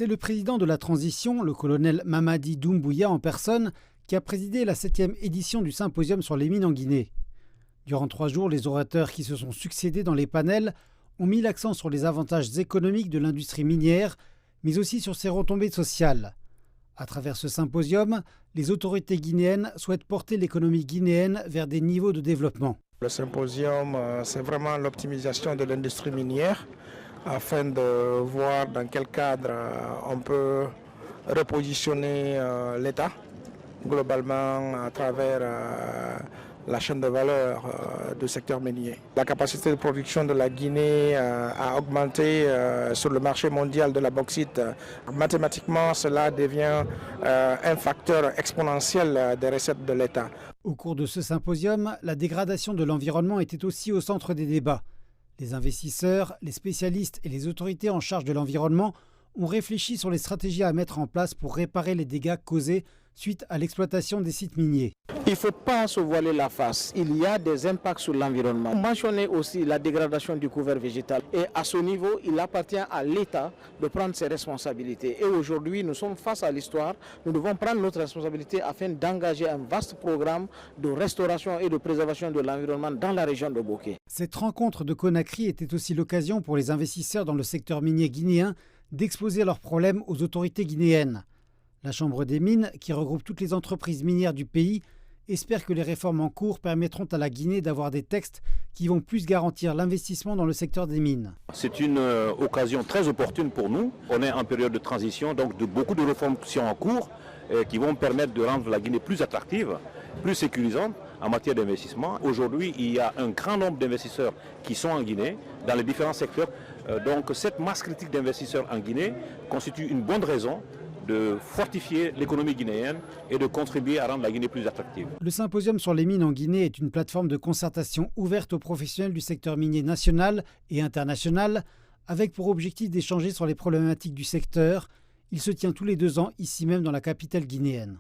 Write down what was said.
C'est le président de la transition, le colonel Mamadi Doumbouya en personne, qui a présidé la 7e édition du symposium sur les mines en Guinée. Durant 3 jours, les orateurs qui se sont succédés dans les panels ont mis l'accent sur les avantages économiques de l'industrie minière, mais aussi sur ses retombées sociales. À travers ce symposium, les autorités guinéennes souhaitent porter l'économie guinéenne vers des niveaux de développement. Le symposium, c'est vraiment l'optimisation de l'industrie minière afin de voir dans quel cadre on peut repositionner l'État globalement à travers la chaîne de valeur du secteur minier. La capacité de production de la Guinée a augmenté sur le marché mondial de la bauxite. Mathématiquement, cela devient un facteur exponentiel des recettes de l'État. Au cours de ce symposium, la dégradation de l'environnement était aussi au centre des débats. Les investisseurs, les spécialistes et les autorités en charge de l'environnement ont réfléchi sur les stratégies à mettre en place pour réparer les dégâts causés suite à l'exploitation des sites miniers. Il ne faut pas se voiler la face. Il y a des impacts sur l'environnement. Mentionner aussi la dégradation du couvert végétal. Et à ce niveau, il appartient à l'État de prendre ses responsabilités. Et aujourd'hui, nous sommes face à l'histoire. Nous devons prendre notre responsabilité afin d'engager un vaste programme de restauration et de préservation de l'environnement dans la région de Bokeh. Cette rencontre de Conakry était aussi l'occasion pour les investisseurs dans le secteur minier guinéen d'exposer leurs problèmes aux autorités guinéennes. La Chambre des mines, qui regroupe toutes les entreprises minières du pays, espère que les réformes en cours permettront à la Guinée d'avoir des textes qui vont plus garantir l'investissement dans le secteur des mines. C'est une occasion très opportune pour nous. On est en période de transition, donc beaucoup de réformes sont en cours qui vont permettre de rendre la Guinée plus attractive, plus sécurisante en matière d'investissement. Aujourd'hui, il y a un grand nombre d'investisseurs qui sont en Guinée, dans les différents secteurs. Donc cette masse critique d'investisseurs en Guinée constitue une bonne raison de fortifier l'économie guinéenne et de contribuer à rendre la Guinée plus attractive. Le symposium sur les mines en Guinée est une plateforme de concertation ouverte aux professionnels du secteur minier national et international, avec pour objectif d'échanger sur les problématiques du secteur. Il se tient tous les 2 ans ici même dans la capitale guinéenne.